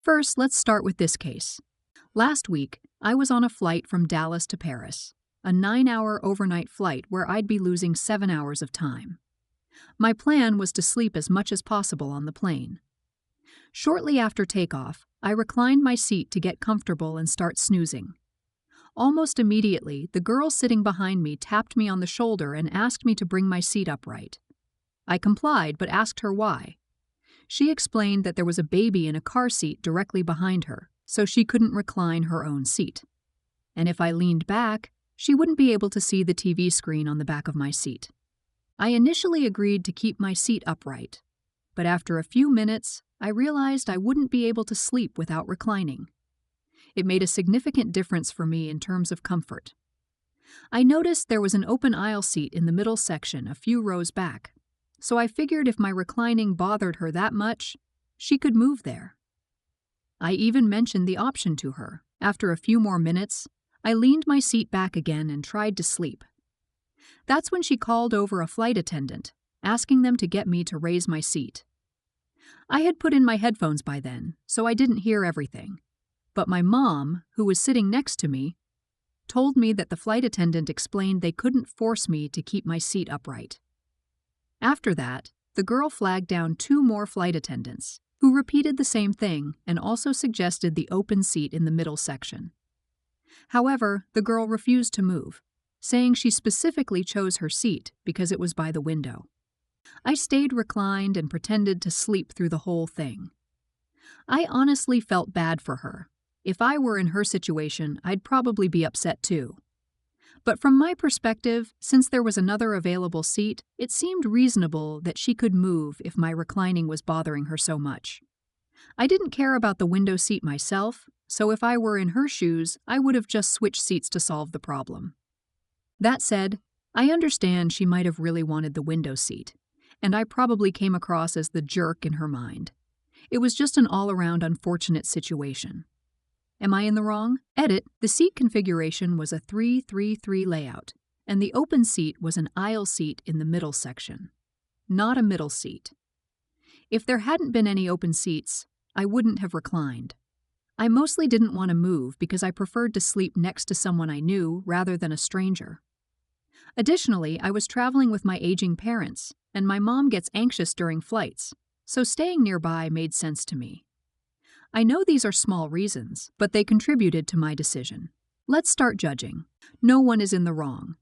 First, let's start with this case. Last week, I was on a flight from Dallas to Paris, a 9-hour overnight flight where I'd be losing 7 hours of time. My plan was to sleep as much as possible on the plane. Shortly after takeoff, I reclined my seat to get comfortable and start snoozing. Almost immediately, the girl sitting behind me tapped me on the shoulder and asked me to bring my seat upright. I complied but asked her why. She explained that there was a baby in a car seat directly behind her, so she couldn't recline her own seat. And if I leaned back, she wouldn't be able to see the TV screen on the back of my seat. I initially agreed to keep my seat upright, but after a few minutes, I realized I wouldn't be able to sleep without reclining. It made a significant difference for me in terms of comfort. I noticed there was an open aisle seat in the middle section a few rows back, so I figured if my reclining bothered her that much, she could move there. I even mentioned the option to her. After a few more minutes, I leaned my seat back again and tried to sleep. That's when she called over a flight attendant, asking them to get me to raise my seat. I had put in my headphones by then, so I didn't hear everything. But my mom, who was sitting next to me, told me that the flight attendant explained they couldn't force me to keep my seat upright. After that, the girl flagged down 2 more flight attendants, who repeated the same thing and also suggested the open seat in the middle section. However, the girl refused to move, saying she specifically chose her seat because it was by the window. I stayed reclined and pretended to sleep through the whole thing. I honestly felt bad for her. If I were in her situation, I'd probably be upset too. But from my perspective, since there was another available seat, it seemed reasonable that she could move if my reclining was bothering her so much. I didn't care about the window seat myself, so if I were in her shoes, I would have just switched seats to solve the problem. That said, I understand she might have really wanted the window seat, and I probably came across as the jerk in her mind. It was just an all-around unfortunate situation. Am I in the wrong? Edit, the seat configuration was a 3-3-3 layout, and the open seat was an aisle seat in the middle section, not a middle seat. If there hadn't been any open seats, I wouldn't have reclined. I mostly didn't want to move because I preferred to sleep next to someone I knew rather than a stranger. Additionally, I was traveling with my aging parents, and my mom gets anxious during flights, so staying nearby made sense to me. I know these are small reasons, but they contributed to my decision. Let's start judging. No one is in the wrong.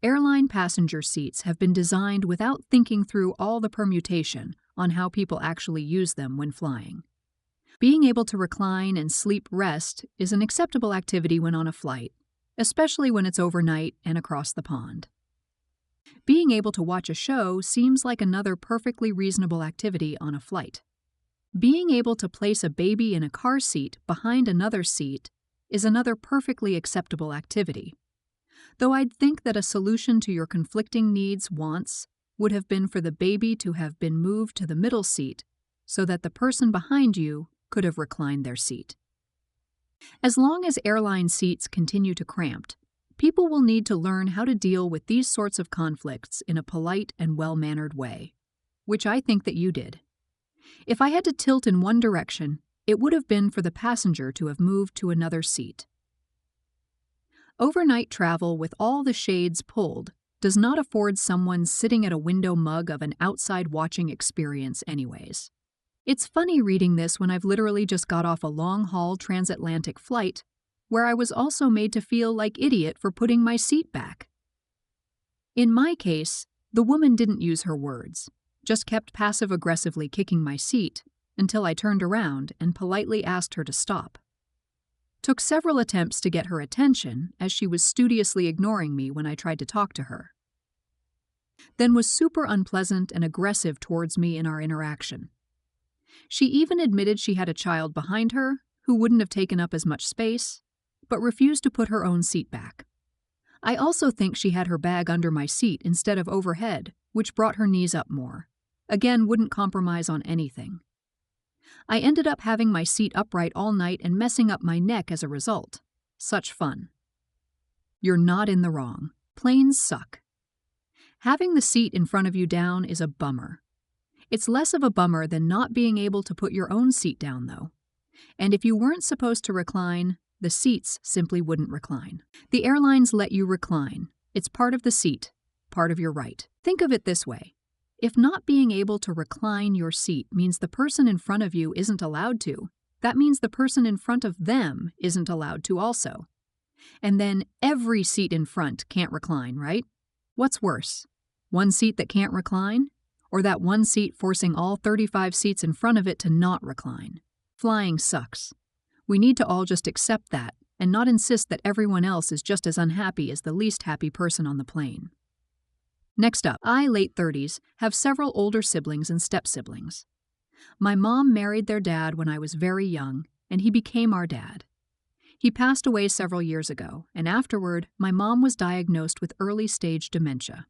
Airline passenger seats have been designed without thinking through all the permutation on how people actually use them when flying. Being able to recline and sleep rest is an acceptable activity when on a flight, especially when it's overnight and across the pond. Being able to watch a show seems like another perfectly reasonable activity on a flight. Being able to place a baby in a car seat behind another seat is another perfectly acceptable activity. Though I'd think that a solution to your conflicting wants would have been for the baby to have been moved to the middle seat so that the person behind you could have reclined their seat. As long as airline seats continue to cramp, people will need to learn how to deal with these sorts of conflicts in a polite and well-mannered way, which I think that you did. If I had to tilt in one direction, it would have been for the passenger to have moved to another seat. Overnight travel with all the shades pulled does not afford someone sitting at a window mug of an outside watching experience anyways. It's funny reading this when I've literally just got off a long-haul transatlantic flight where I was also made to feel like idiot for putting my seat back. In my case, the woman didn't use her words, just kept passive-aggressively kicking my seat until I turned around and politely asked her to stop. Took several attempts to get her attention as she was studiously ignoring me when I tried to talk to her. Then was super unpleasant and aggressive towards me in our interaction. She even admitted she had a child behind her who wouldn't have taken up as much space, but refused to put her own seat back. I also think she had her bag under my seat instead of overhead, which brought her knees up more. Again, wouldn't compromise on anything. I ended up having my seat upright all night and messing up my neck as a result. Such fun. You're not in the wrong. Planes suck. Having the seat in front of you down is a bummer. It's less of a bummer than not being able to put your own seat down, though. And if you weren't supposed to recline, the seats simply wouldn't recline. The airlines let you recline. It's part of the seat, part of your right. Think of it this way. If not being able to recline your seat means the person in front of you isn't allowed to, that means the person in front of them isn't allowed to also. And then every seat in front can't recline, right? What's worse, one seat that can't recline, or that one seat forcing all 35 seats in front of it to not recline? Flying sucks. We need to all just accept that and not insist that everyone else is just as unhappy as the least happy person on the plane. Next up, I, late 30s, have several older siblings and step-siblings. My mom married their dad when I was very young, and he became our dad. He passed away several years ago, and afterward, my mom was diagnosed with early-stage dementia.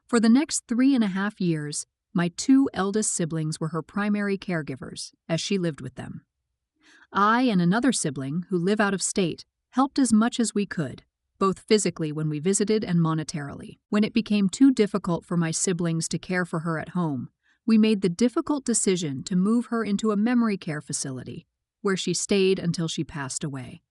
For the next 3.5 years, my 2 eldest siblings were her primary caregivers, as she lived with them. I and another sibling, who live out of state, helped as much as we could, both physically when we visited and monetarily. When it became too difficult for my siblings to care for her at home, we made the difficult decision to move her into a memory care facility, where she stayed until she passed away.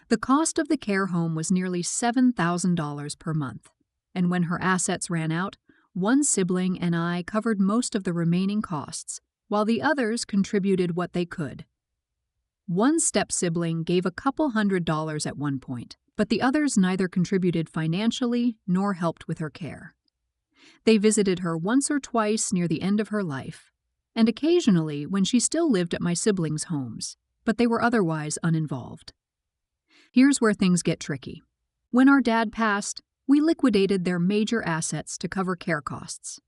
The cost of the care home was nearly $7,000 per month, and when her assets ran out, one sibling and I covered most of the remaining costs, while the others contributed what they could. One step-sibling gave a couple $100 at one point, but the others neither contributed financially nor helped with her care. They visited her once or twice near the end of her life, and occasionally when she still lived at my siblings' homes, but they were otherwise uninvolved. Here's where things get tricky. When our dad passed, we liquidated their major assets to cover care costs.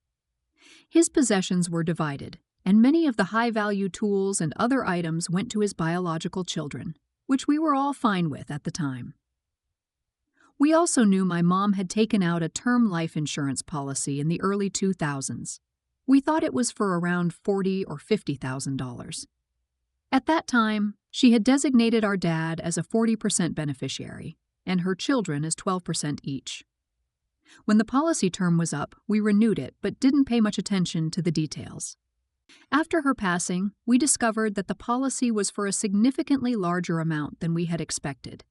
His possessions were divided, and many of the high-value tools and other items went to his biological children, which we were all fine with at the time. We also knew my mom had taken out a term life insurance policy in the early 2000s. We thought it was for around $40,000 or $50,000. At that time, she had designated our dad as a 40% beneficiary, and her children as 12% each. When the policy term was up, we renewed it but didn't pay much attention to the details. After her passing, we discovered that the policy was for a significantly larger amount than we had expected.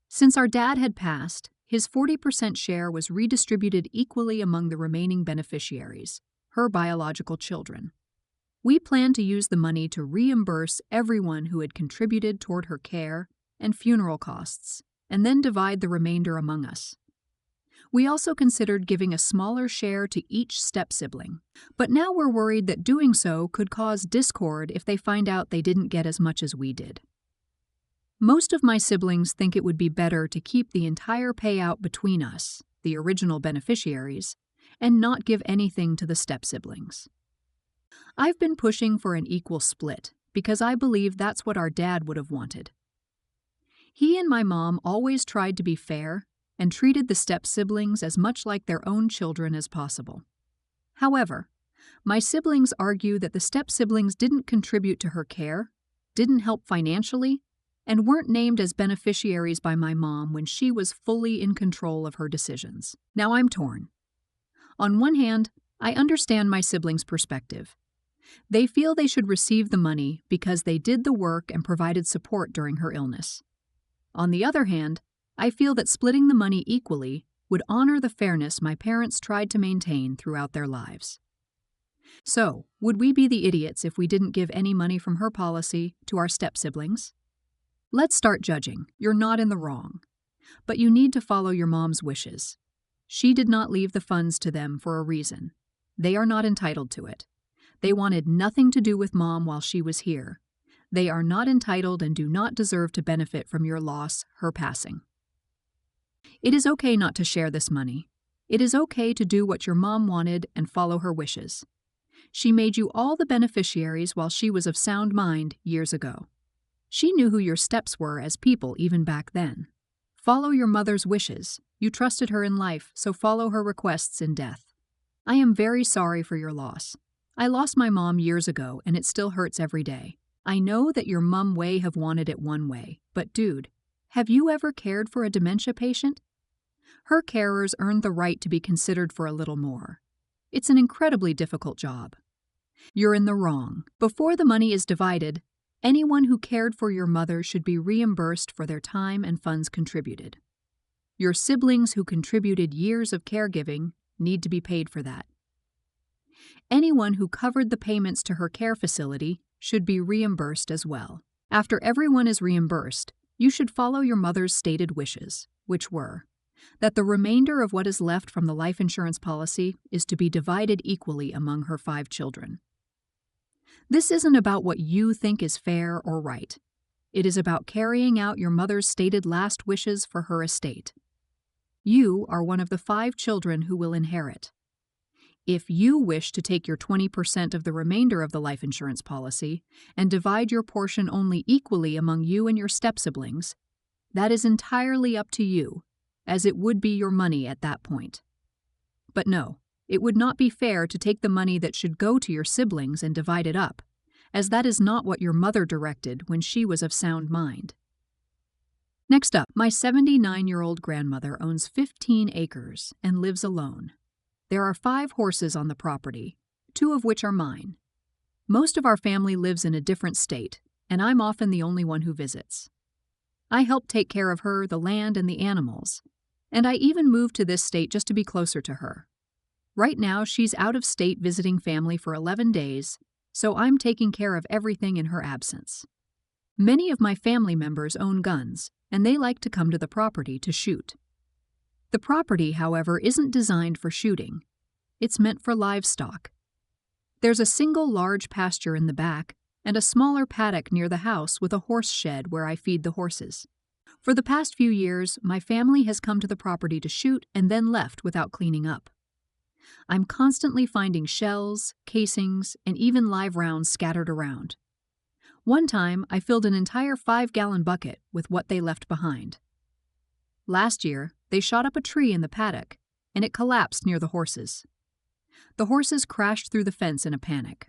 Since our dad had passed, his 40% share was redistributed equally among the remaining beneficiaries, her biological children. We planned to use the money to reimburse everyone who had contributed toward her care and funeral costs, and then divide the remainder among us. We also considered giving a smaller share to each step-sibling, but now we're worried that doing so could cause discord if they find out they didn't get as much as we did. Most of my siblings think it would be better to keep the entire payout between us, the original beneficiaries, and not give anything to the step-siblings. I've been pushing for an equal split because I believe that's what our dad would have wanted. He and my mom always tried to be fair and treated the step-siblings as much like their own children as possible. However, my siblings argue that the step-siblings didn't contribute to her care, didn't help financially, and weren't named as beneficiaries by my mom when she was fully in control of her decisions. Now I'm torn. On one hand, I understand my siblings' perspective. They feel they should receive the money because they did the work and provided support during her illness. On the other hand, I feel that splitting the money equally would honor the fairness my parents tried to maintain throughout their lives. So, would we be the idiots if we didn't give any money from her policy to our step-siblings? Let's start judging. You're not in the wrong. But you need to follow your mom's wishes. She did not leave the funds to them for a reason. They are not entitled to it. They wanted nothing to do with Mom while she was here. They are not entitled and do not deserve to benefit from your loss, her passing. It is okay not to share this money. It is okay to do what your mom wanted and follow her wishes. She made you all the beneficiaries while she was of sound mind years ago. She knew who your steps were as people even back then. Follow your mother's wishes. You trusted her in life, so follow her requests in death. I am very sorry for your loss. I lost my mom years ago, and it still hurts every day. I know that your mom may have wanted it one way, but dude, have you ever cared for a dementia patient? Her carers earned the right to be considered for a little more. It's an incredibly difficult job. You're in the wrong. Before the money is divided, Anyone who cared for your mother should be reimbursed for their time and funds contributed. Your siblings who contributed years of caregiving need to be paid for that. Anyone who covered the payments to her care facility should be reimbursed as well. After everyone is reimbursed, you should follow your mother's stated wishes, which were that the remainder of what is left from the life insurance policy is to be divided equally among her 5 children. This isn't about what you think is fair or right. It is about carrying out your mother's stated last wishes for her estate. You are one of the 5 children who will inherit. If you wish to take your 20% of the remainder of the life insurance policy and divide your portion only equally among you and your step-siblings, that is entirely up to you, as it would be your money at that point. But no, it would not be fair to take the money that should go to your siblings and divide it up, as that is not what your mother directed when she was of sound mind. Next up, my 79-year-old grandmother owns 15 acres and lives alone. There are 5 horses on the property, 2 of which are mine. Most of our family lives in a different state, and I'm often the only one who visits. I help take care of her, the land, and the animals, and I even moved to this state just to be closer to her. Right now, she's out of state visiting family for 11 days, so I'm taking care of everything in her absence. Many of my family members own guns, and they like to come to the property to shoot. The property, however, isn't designed for shooting. It's meant for livestock. There's a single large pasture in the back and a smaller paddock near the house with a horse shed where I feed the horses. For the past few years, my family has come to the property to shoot and then left without cleaning up. I'm constantly finding shells, casings, and even live rounds scattered around. One time, I filled an entire 5-gallon bucket with what they left behind. Last year, they shot up a tree in the paddock, and it collapsed near the horses. The horses crashed through the fence in a panic.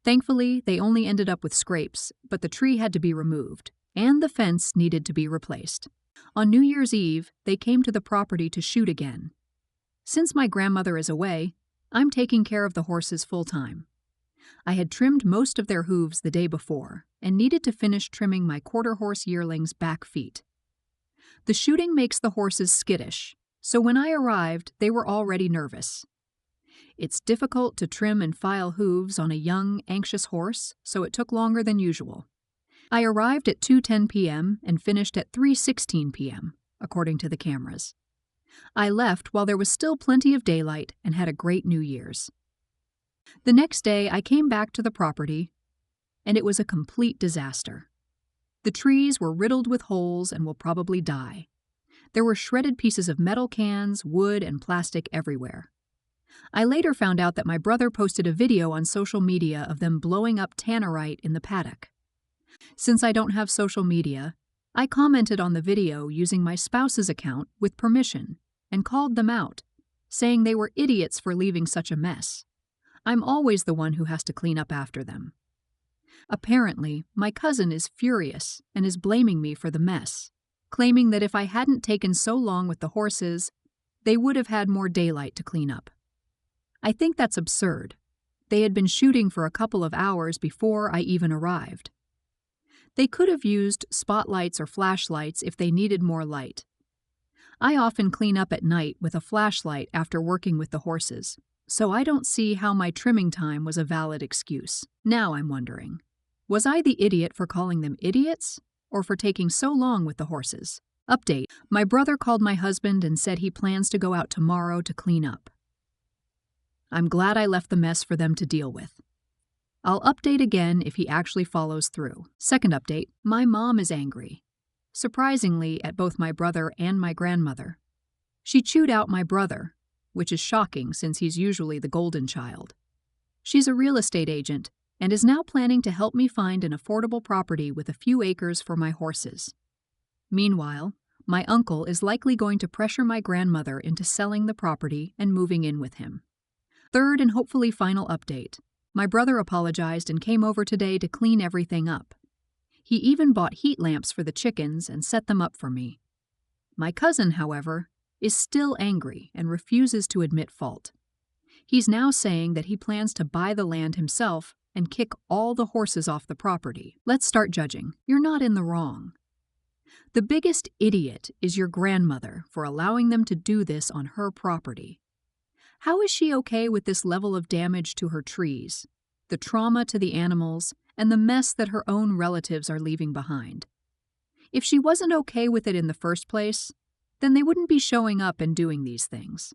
Thankfully, they only ended up with scrapes, but the tree had to be removed, and the fence needed to be replaced. On New Year's Eve, they came to the property to shoot again. Since my grandmother is away, I'm taking care of the horses full-time. I had trimmed most of their hooves the day before and needed to finish trimming my quarter-horse yearling's back feet. The shooting makes the horses skittish, so when I arrived, they were already nervous. It's difficult to trim and file hooves on a young, anxious horse, so it took longer than usual. I arrived at 2:10 p.m. and finished at 3:16 p.m., according to the cameras. I left while there was still plenty of daylight and had a great New Year's. The next day, I came back to the property, and it was a complete disaster. The trees were riddled with holes and will probably die. There were shredded pieces of metal cans, wood, and plastic everywhere. I later found out that my brother posted a video on social media of them blowing up tannerite in the paddock. Since I don't have social media, I commented on the video using my spouse's account with permission and called them out, saying they were idiots for leaving such a mess. I'm always the one who has to clean up after them. Apparently, my cousin is furious and is blaming me for the mess, claiming that if I hadn't taken so long with the horses, they would have had more daylight to clean up. I think that's absurd. They had been shooting for a couple of hours before I even arrived. They could have used spotlights or flashlights if they needed more light. I often clean up at night with a flashlight after working with the horses, so I don't see how my trimming time was a valid excuse. Now I'm wondering, was I the idiot for calling them idiots, or for taking so long with the horses? Update: my brother called my husband and said he plans to go out tomorrow to clean up. I'm glad I left the mess for them to deal with. I'll update again if he actually follows through. Second update: my mom is angry. Surprisingly, at both my brother and my grandmother. She chewed out my brother, which is shocking since he's usually the golden child. She's a real estate agent and is now planning to help me find an affordable property with a few acres for my horses. Meanwhile, my uncle is likely going to pressure my grandmother into selling the property and moving in with him. Third and hopefully final update: my brother apologized and came over today to clean everything up. He even bought heat lamps for the chickens and set them up for me. My cousin, however, is still angry and refuses to admit fault. He's now saying that he plans to buy the land himself and kick all the horses off the property. Let's start judging. You're not in the wrong. The biggest idiot is your grandmother for allowing them to do this on her property. How is she okay with this level of damage to her trees, the trauma to the animals, and the mess that her own relatives are leaving behind? If she wasn't okay with it in the first place, then they wouldn't be showing up and doing these things.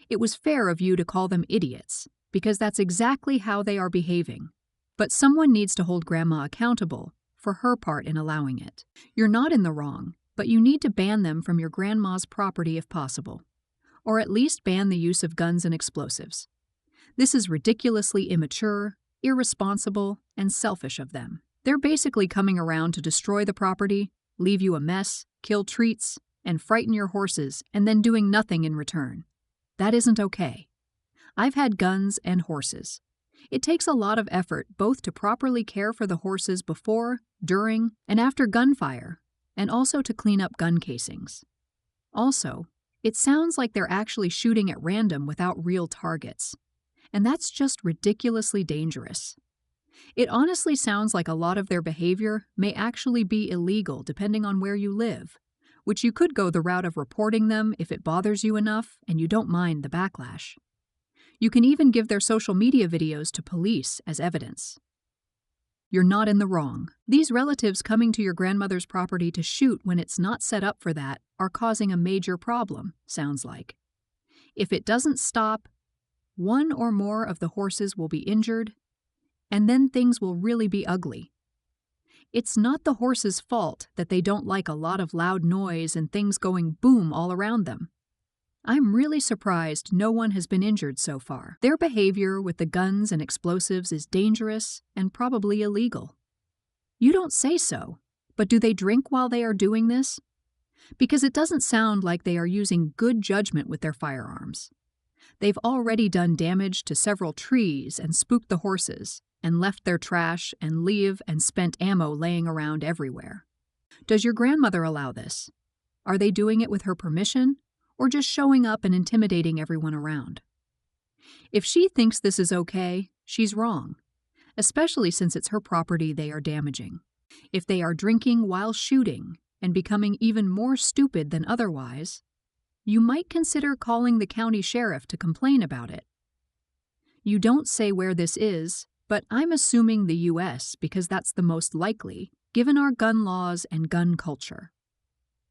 It was fair of you to call them idiots, because that's exactly how they are behaving. But someone needs to hold Grandma accountable for her part in allowing it. You're not in the wrong, but you need to ban them from your grandma's property if possible, or at least ban the use of guns and explosives. This is ridiculously immature, irresponsible, and selfish of them. They're basically coming around to destroy the property, leave you a mess, kill treats, and frighten your horses, and then doing nothing in return. That isn't okay. I've had guns and horses. It takes a lot of effort both to properly care for the horses before, during, and after gunfire, and also to clean up gun casings. Also, it sounds like they're actually shooting at random without real targets, and that's just ridiculously dangerous. It honestly sounds like a lot of their behavior may actually be illegal depending on where you live, which you could go the route of reporting them if it bothers you enough and you don't mind the backlash. You can even give their social media videos to police as evidence. You're not in the wrong. These relatives coming to your grandmother's property to shoot when it's not set up for that are causing a major problem, sounds like. If it doesn't stop, one or more of the horses will be injured, and then things will really be ugly. It's not the horses' fault that they don't like a lot of loud noise and things going boom all around them. I'm really surprised no one has been injured so far. Their behavior with the guns and explosives is dangerous and probably illegal. You don't say so, but do they drink while they are doing this? Because it doesn't sound like they are using good judgment with their firearms. They've already done damage to several trees and spooked the horses, and left their trash and leave and spent ammo laying around everywhere. Does your grandmother allow this? Are they doing it with her permission, or just showing up and intimidating everyone around? If she thinks this is okay, she's wrong, especially since it's her property they are damaging. If they are drinking while shooting and becoming even more stupid than otherwise, you might consider calling the county sheriff to complain about it. You don't say where this is, but I'm assuming the U.S. because that's the most likely, given our gun laws and gun culture.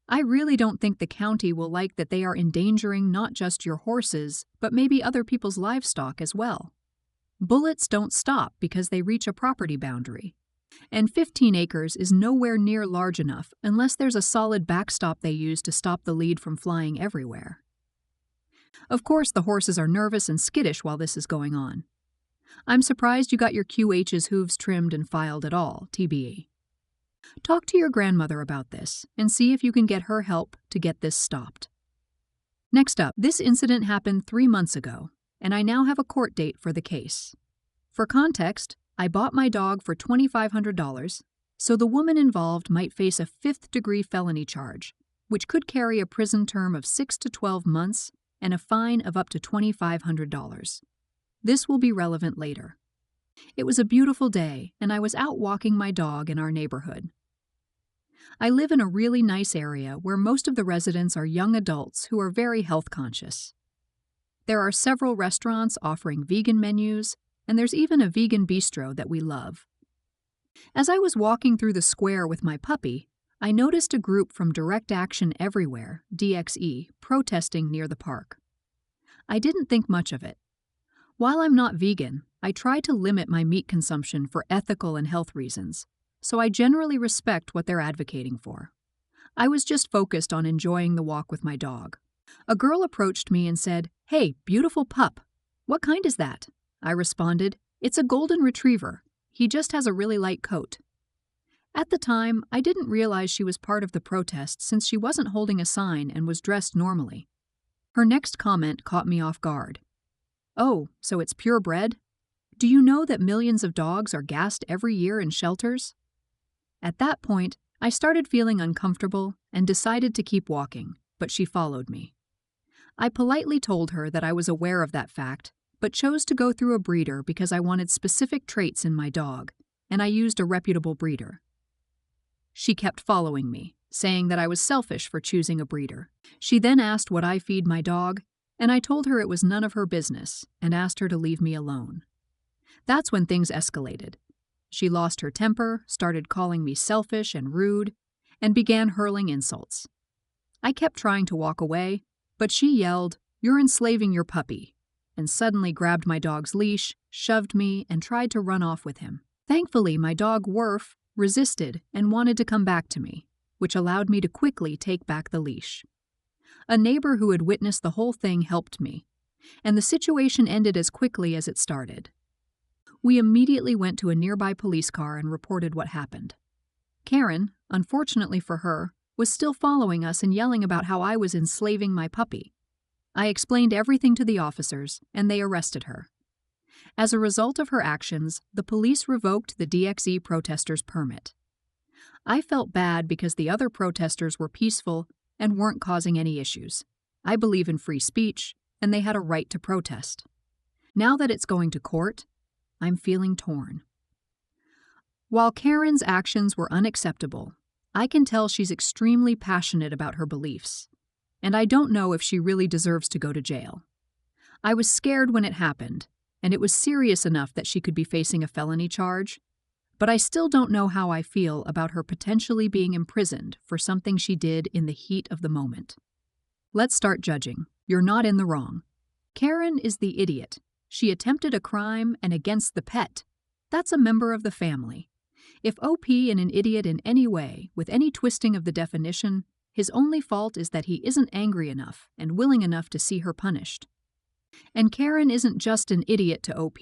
I really don't think the county will like that they are endangering not just your horses, but maybe other people's livestock as well. Bullets don't stop because they reach a property boundary. And 15 acres is nowhere near large enough unless there's a solid backstop they use to stop the lead from flying everywhere. Of course, the horses are nervous and skittish while this is going on. I'm surprised you got your QH's hooves trimmed and filed at all, TBE. Talk to your grandmother about this and see if you can get her help to get this stopped. Next up, this incident happened 3 months ago, and I now have a court date for the case. For context, I bought my dog for $2,500, so the woman involved might face a 5th-degree felony charge, which could carry a prison term of 6 to 12 months and a fine of up to $2,500. This will be relevant later. It was a beautiful day, and I was out walking my dog in our neighborhood. I live in a really nice area where most of the residents are young adults who are very health conscious. There are several restaurants offering vegan menus, and there's even a vegan bistro that we love. As I was walking through the square with my puppy, I noticed a group from Direct Action Everywhere, DXE, protesting near the park. I didn't think much of it. While I'm not vegan, I try to limit my meat consumption for ethical and health reasons, so I generally respect what they're advocating for. I was just focused on enjoying the walk with my dog. A girl approached me and said, "Hey, beautiful pup. What kind is that?" I responded, "It's a golden retriever. He just has a really light coat." At the time, I didn't realize she was part of the protest since she wasn't holding a sign and was dressed normally. Her next comment caught me off guard. "Oh, so it's purebred? Do you know that millions of dogs are gassed every year in shelters?" At that point, I started feeling uncomfortable and decided to keep walking, but she followed me. I politely told her that I was aware of that fact, but chose to go through a breeder because I wanted specific traits in my dog, and I used a reputable breeder. She kept following me, saying that I was selfish for choosing a breeder. She then asked what I feed my dog, and I told her it was none of her business and asked her to leave me alone. That's when things escalated. She lost her temper, started calling me selfish and rude, and began hurling insults. I kept trying to walk away, but she yelled, "You're enslaving your puppy," and suddenly grabbed my dog's leash, shoved me, and tried to run off with him. Thankfully, my dog Worf resisted and wanted to come back to me, which allowed me to quickly take back the leash. A neighbor who had witnessed the whole thing helped me, and the situation ended as quickly as it started. We immediately went to a nearby police car and reported what happened. Karen, unfortunately for her, was still following us and yelling about how I was enslaving my puppy. I explained everything to the officers, and they arrested her. As a result of her actions, the police revoked the DXE protesters' permit. I felt bad because the other protesters were peaceful and weren't causing any issues. I believe in free speech, and they had a right to protest. Now that it's going to court, I'm feeling torn. While Karen's actions were unacceptable, I can tell she's extremely passionate about her beliefs, and I don't know if she really deserves to go to jail. I was scared when it happened, and it was serious enough that she could be facing a felony charge, but I still don't know how I feel about her potentially being imprisoned for something she did in the heat of the moment. Let's start judging. You're not in the wrong. Karen is the idiot. She attempted a crime and against the pet. That's a member of the family. If OP is an idiot in any way, with any twisting of the definition, his only fault is that he isn't angry enough and willing enough to see her punished. And Karen isn't just an idiot to OP.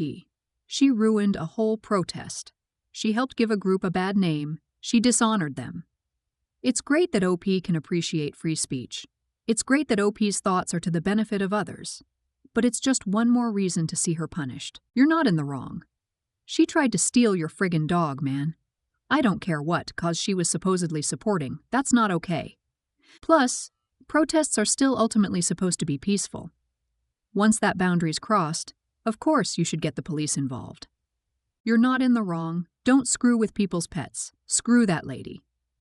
She ruined a whole protest. She helped give a group a bad name. She dishonored them. It's great that OP can appreciate free speech. It's great that OP's thoughts are to the benefit of others. But it's just one more reason to see her punished. You're not in the wrong. She tried to steal your friggin' dog, man. I don't care what cause she was supposedly supporting. That's not okay. Plus, protests are still ultimately supposed to be peaceful. Once that boundary's crossed, of course you should get the police involved. You're not in the wrong. Don't screw with people's pets. Screw that lady.